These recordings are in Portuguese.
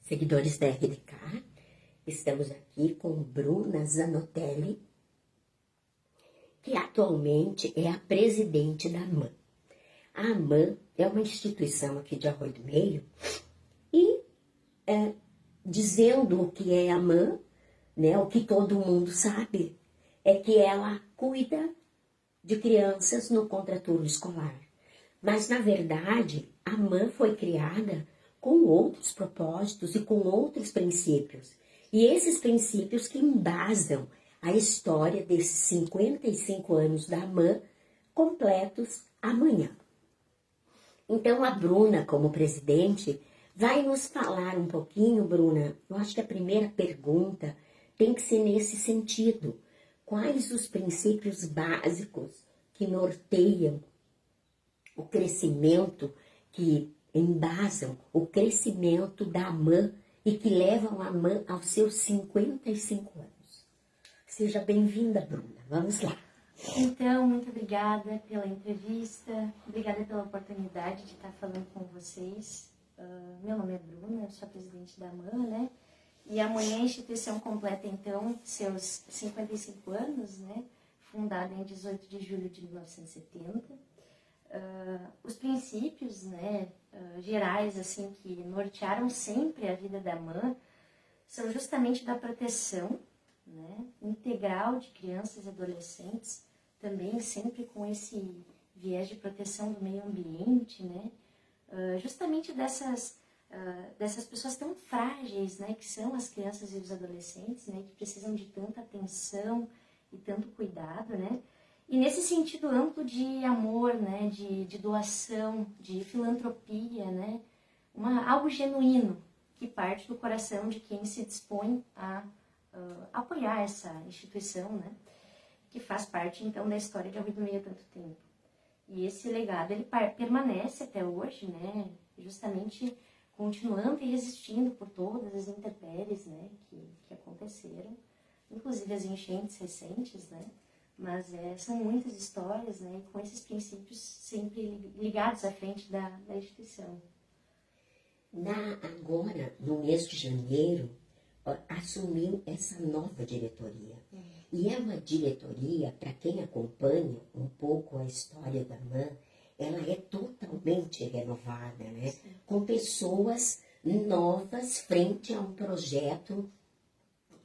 Seguidores da RDK, estamos aqui com Bruna Zanotelli, que atualmente é a presidente da AMAN. A AMAN é uma instituição aqui de Arroio do Meio e, dizendo o que é a AMAN, né, o que todo mundo sabe, é que ela cuida de crianças no contraturno escolar. Mas, na verdade, a AMAN foi criada com outros propósitos e com outros princípios. E esses princípios que embasam a história desses 55 anos da AMAN completos amanhã. Então, a Bruna, como presidente, vai nos falar um pouquinho, Bruna. Eu acho que a primeira pergunta tem que ser nesse sentido. Quais os princípios básicos que norteiam o crescimento, que embasam o crescimento da AMAN e que levam a AMAN aos seus 55 anos? Seja bem-vinda, Bruna. Vamos lá. Então, muito obrigada pela entrevista, obrigada pela oportunidade de estar falando com vocês. Meu nome é Bruna, eu sou a presidente da AMAN, né? E amanhã a instituição completa, então, seus 55 anos, né? Fundada em 18 de julho de 1970. Os princípios, né, gerais, assim, que nortearam sempre a vida da AMAN são justamente da proteção, né, integral de crianças e adolescentes, também sempre com esse viés de proteção do meio ambiente, né, justamente dessas pessoas tão frágeis, né, que são as crianças e os adolescentes, né, que precisam de tanta atenção e tanto cuidado, né, e nesse sentido amplo de amor, né, de doação, de filantropia, né, algo genuíno que parte do coração de quem se dispõe a apoiar essa instituição, né, que faz parte então da história de Arroio do Meio há tanto tempo. E esse legado ele permanece até hoje, né, justamente continuando e resistindo por todas as intempéries, né, que aconteceram, inclusive as enchentes recentes, né, mas são muitas histórias, né, com esses princípios sempre ligados à frente da instituição. Agora, no mês de janeiro, assumiu essa nova diretoria. E é uma diretoria, para quem acompanha um pouco a história da AMAN, ela é totalmente renovada, né? Sim. Com pessoas novas frente a um projeto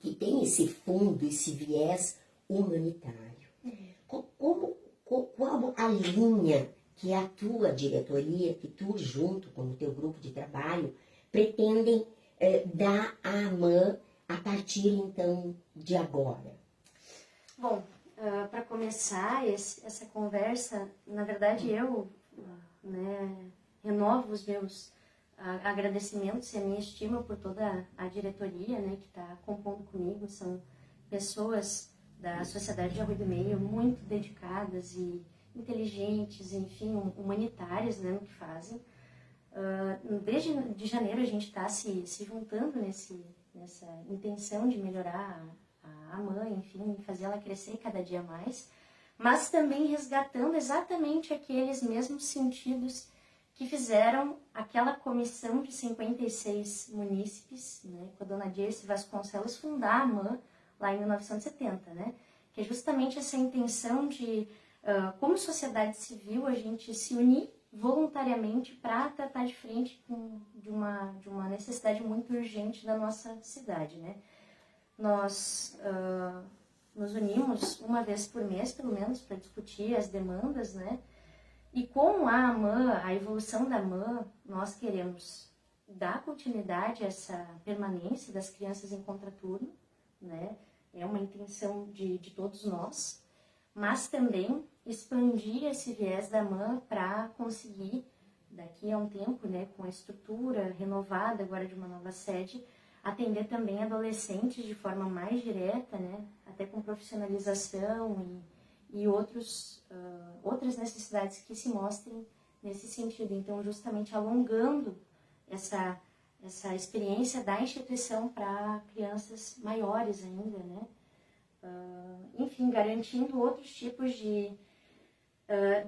que tem esse fundo, esse viés humanitário. Qual a linha que a tua diretoria, que tu junto com o teu grupo de trabalho, pretendem dar à AMAN a partir então de agora? Bom, para começar essa conversa, na verdade eu renovo os meus agradecimentos e a minha estima por toda a diretoria, né, que está compondo comigo. São pessoas da sociedade de Arroio do Meio muito dedicadas e inteligentes, enfim, humanitárias, né, no que fazem. Desde de janeiro a gente está se juntando nessa intenção de melhorar a AMAN, enfim, fazer ela crescer cada dia mais, mas também resgatando exatamente aqueles mesmos sentidos que fizeram aquela comissão de 56 munícipes, né, com a dona Dirce Vasconcelos fundar a AMAN lá em 1970, né, que é justamente essa intenção de, como sociedade civil, a gente se unir voluntariamente para tratar de frente de uma necessidade muito urgente da nossa cidade, né. Nós nos unimos uma vez por mês, pelo menos, para discutir as demandas, né? E com a AMAN, a evolução da AMAN, nós queremos dar continuidade a essa permanência das crianças em contraturno, né? É uma intenção de todos nós, mas também expandir esse viés da AMAN para conseguir, daqui a um tempo, né, com a estrutura renovada agora de uma nova sede, atender também adolescentes de forma mais direta, né, até com profissionalização e outras necessidades que se mostrem nesse sentido. Então, justamente alongando essa experiência da instituição para crianças maiores ainda, né? Enfim, garantindo outros tipos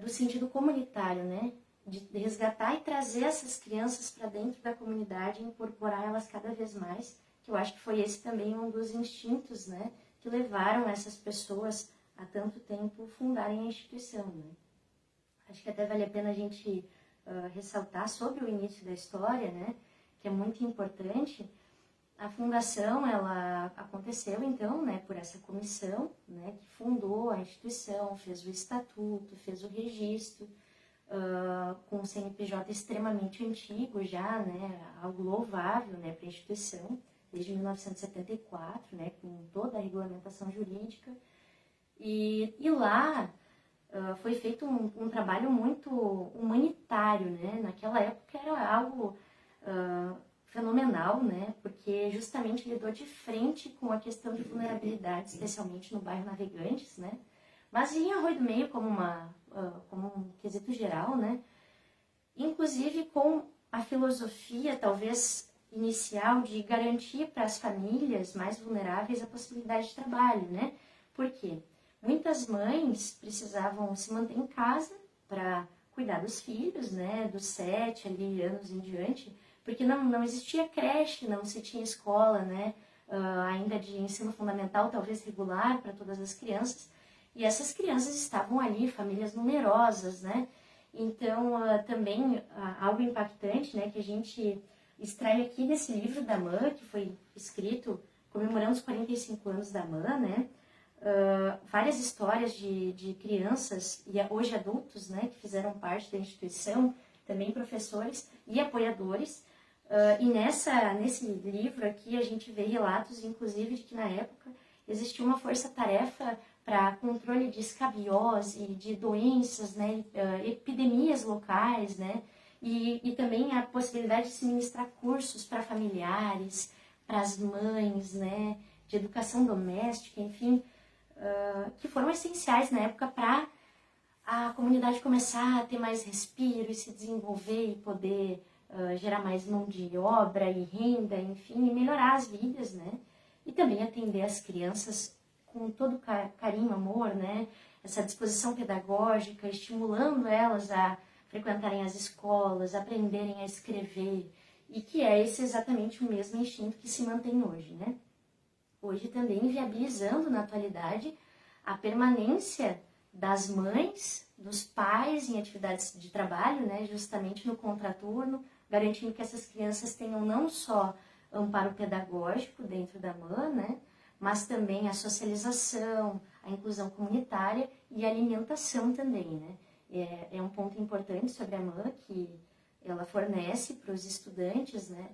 do sentido comunitário, né? de resgatar e trazer essas crianças para dentro da comunidade e incorporar elas cada vez mais, que eu acho que foi esse também um dos instintos, né, que levaram essas pessoas há tanto tempo fundarem a instituição, né. Acho que até vale a pena a gente ressaltar sobre o início da história, né, que é muito importante. A fundação, ela aconteceu, então, né, por essa comissão, né, que fundou a instituição, fez o estatuto, fez o registro, com o CNPJ extremamente antigo já, né, algo louvável, né, para a instituição, desde 1974, né, com toda a regulamentação jurídica. E lá foi feito um trabalho muito humanitário, né, naquela época era algo fenomenal, né, porque justamente lidou de frente com a questão de vulnerabilidade, especialmente no bairro Navegantes, né, mas em Arroio do Meio como um quesito geral, né, inclusive com a filosofia, talvez, inicial de garantir para as famílias mais vulneráveis a possibilidade de trabalho, né, por quê? Muitas mães precisavam se manter em casa para cuidar dos filhos, né, dos 7 anos em diante, porque não existia creche, não se tinha escola, né, ainda de ensino fundamental, talvez regular para todas as crianças, e essas crianças estavam ali, famílias numerosas, né, então também algo impactante, né, que a gente extrai aqui desse livro da MAN, que foi escrito comemorando os 45 anos da MAN, né, várias histórias de crianças e hoje adultos, né, que fizeram parte da instituição, também professores e apoiadores. E nesse livro aqui a gente vê relatos, inclusive, de que na época existia uma força-tarefa para controle de escabiose, de doenças, né, epidemias locais, né, e também a possibilidade de se ministrar cursos para familiares, para as mães, né, de educação doméstica, enfim, que foram essenciais na época para a comunidade começar a ter mais respiro e se desenvolver e poder gerar mais mão de obra e renda, enfim, e melhorar as vidas, né? E também atender as crianças com todo carinho, amor, né? Essa disposição pedagógica, estimulando elas a frequentarem as escolas, aprenderem a escrever, e que é esse exatamente o mesmo instinto que se mantém hoje, né? Hoje também viabilizando na atualidade a permanência das mães, dos pais em atividades de trabalho, né, justamente no contraturno, garantindo que essas crianças tenham não só amparo pedagógico dentro da MAN, né, mas também a socialização, a inclusão comunitária e a alimentação também, né. É um ponto importante sobre a MAN que ela fornece para os estudantes, né,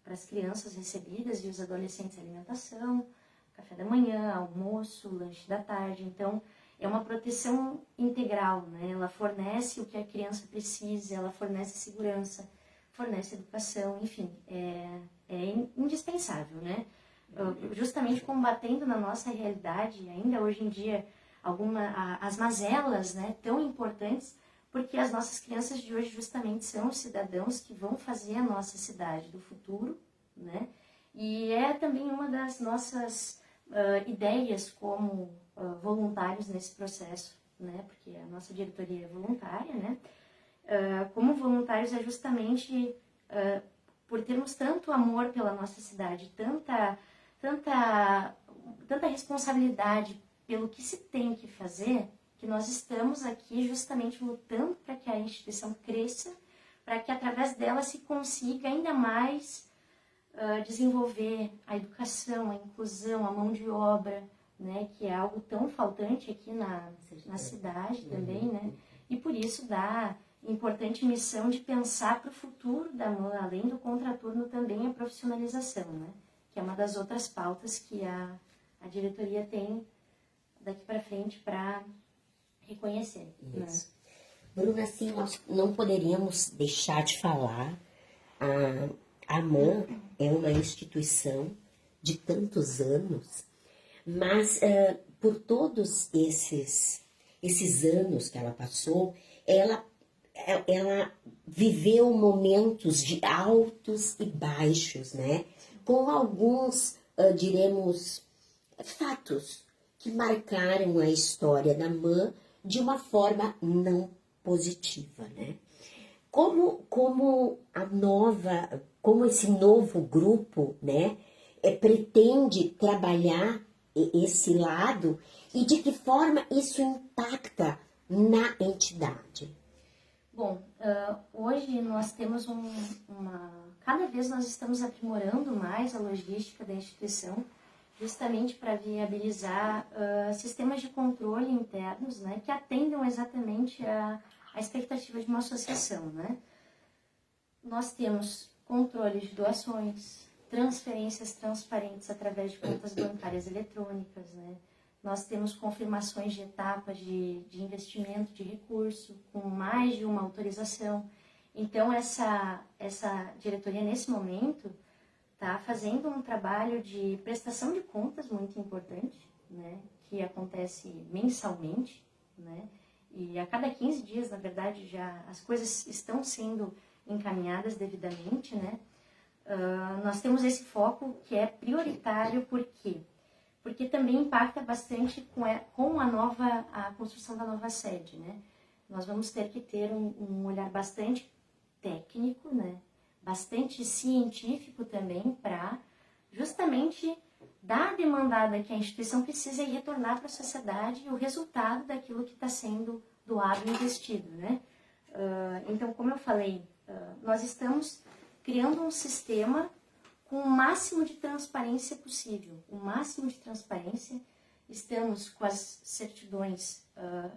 para as crianças recebidas e os adolescentes alimentação, café da manhã, almoço, lanche da tarde. Então, é uma proteção integral, né? Ela fornece o que a criança precisa, ela fornece segurança, fornece educação, enfim, é indispensável, né? Justamente combatendo na nossa realidade, ainda hoje em dia, as mazelas, né, tão importantes, porque as nossas crianças de hoje justamente são os cidadãos que vão fazer a nossa cidade do futuro, né? E é também uma das nossas ideias como voluntários nesse processo, né? Porque a nossa diretoria é voluntária, né? Como voluntários é justamente por termos tanto amor pela nossa cidade, tanta responsabilidade pelo que se tem que fazer, que nós estamos aqui justamente lutando para que a instituição cresça, para que através dela se consiga ainda mais desenvolver a educação, a inclusão, a mão de obra, né, que é algo tão faltante aqui na cidade também, né, e por isso dá importante missão de pensar para o futuro da MAN, além do contraturno também a profissionalização, né, que é uma das outras pautas que a diretoria tem daqui para frente para reconhecer. Isso. Né? Bruna, assim, nós não poderíamos deixar de falar, a MAN é uma instituição de tantos anos, mas por todos esses anos que ela passou, ela viveu momentos de altos e baixos, né? Com alguns, diremos, fatos que marcaram a história da MAN de uma forma não positiva, né? Como esse novo grupo, né, pretende trabalhar esse lado e de que forma isso impacta na entidade? Bom, hoje nós temos cada vez nós estamos aprimorando mais a logística da instituição, justamente para viabilizar sistemas de controle internos, né, que atendam exatamente a expectativa de uma associação, né? Nós temos controle de doações, transferências transparentes através de contas bancárias eletrônicas, né? Nós temos confirmações de etapas de investimento de recurso, com mais de uma autorização. Então, essa diretoria, nesse momento, está fazendo um trabalho de prestação de contas muito importante, né? Que acontece mensalmente, né? E a cada 15 dias, na verdade, já as coisas estão sendo encaminhadas devidamente, né? Nós temos esse foco que é prioritário, por quê? Porque também impacta bastante com a construção da nova sede, né? Nós vamos ter que ter um olhar bastante técnico, né? Bastante científico também, para justamente dar a demandada que a instituição precisa e retornar para a sociedade o resultado daquilo que está sendo doado e investido, né? Então, como eu falei, nós estamos criando um sistema com o máximo de transparência possível, o máximo de transparência. Estamos com as certidões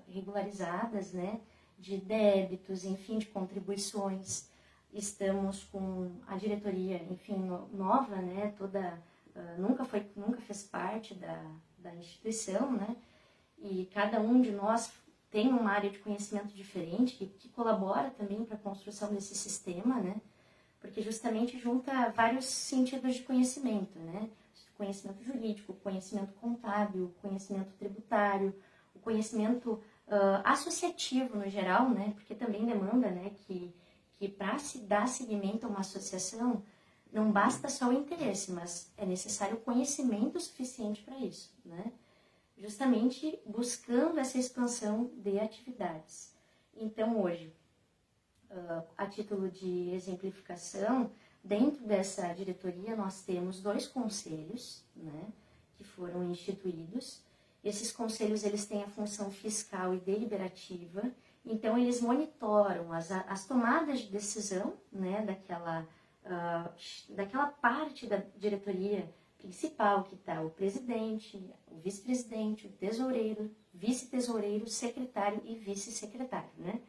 regularizadas, né, de débitos, enfim, de contribuições. Estamos com a diretoria, enfim, nova, né, toda nunca fez parte da instituição, né, e cada um de nós tem uma área de conhecimento diferente que colabora também para a construção desse sistema, né? Porque justamente junta vários sentidos de conhecimento, né? Conhecimento jurídico, conhecimento contábil, conhecimento tributário, o conhecimento associativo no geral, né? Porque também demanda, né, que para se dar seguimento a uma associação não basta só o interesse, mas é necessário conhecimento suficiente para isso, né? Justamente buscando essa expansão de atividades. Então, hoje, a título de exemplificação, dentro dessa diretoria nós temos 2 conselhos, né, que foram instituídos. Esses conselhos, eles têm a função fiscal e deliberativa, então eles monitoram as tomadas de decisão, né, daquela parte da diretoria principal, que está o presidente, o vice-presidente, o tesoureiro, vice-tesoureiro, secretário e vice-secretário, né?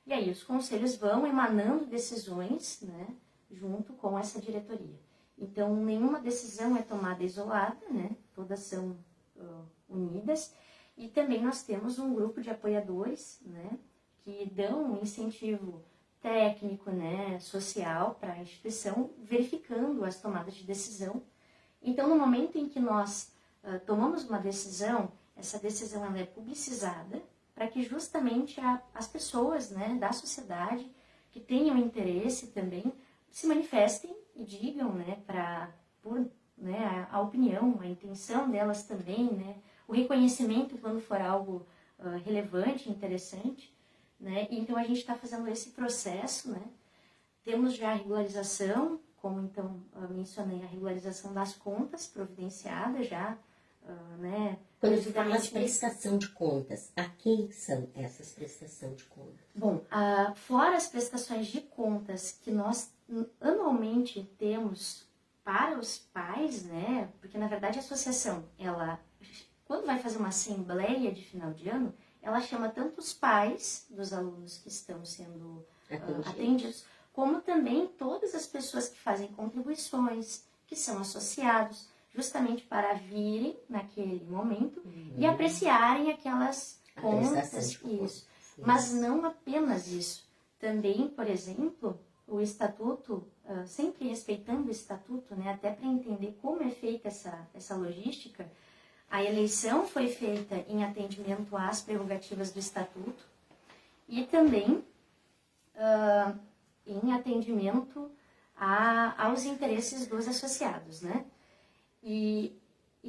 E aí os conselhos vão emanando decisões, né, junto com essa diretoria. Então, nenhuma decisão é tomada isolada, né? Todas são unidas. E também nós temos um grupo de apoiadores, né, que dão um incentivo técnico, né, social para a instituição, verificando as tomadas de decisão. Então, no momento em que nós tomamos uma decisão, essa decisão ela é publicizada para que justamente as pessoas, né, da sociedade que tenham interesse também se manifestem e digam, né, a opinião, a intenção delas também, né, o reconhecimento quando for algo relevante, interessante, né. Então, a gente está fazendo esse processo, né. Temos já a regularização, como então mencionei, a regularização das contas providenciada já, né? Quando você fala de prestação de contas, a quem são essas prestações de contas? Bom, fora as prestações de contas que nós anualmente temos para os pais, né? Porque na verdade a associação, ela, quando vai fazer uma assembleia de final de ano, ela chama tanto os pais dos alunos que estão sendo atendidos, como também todas as pessoas que fazem contribuições, que são associados, justamente para virem naquele momento e apreciarem aquelas contas. Isso. Mas não apenas isso. Também, por exemplo, o estatuto, sempre respeitando o estatuto, né, até para entender como é feita essa logística, a eleição foi feita em atendimento às prerrogativas do estatuto e também em atendimento aos interesses dos associados, né? E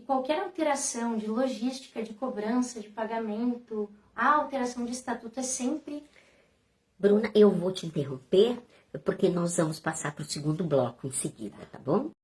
qualquer alteração de logística, de cobrança, de pagamento, a alteração de estatuto é sempre Bruna, eu vou te interromper, porque nós vamos passar para o segundo bloco em seguida, tá bom?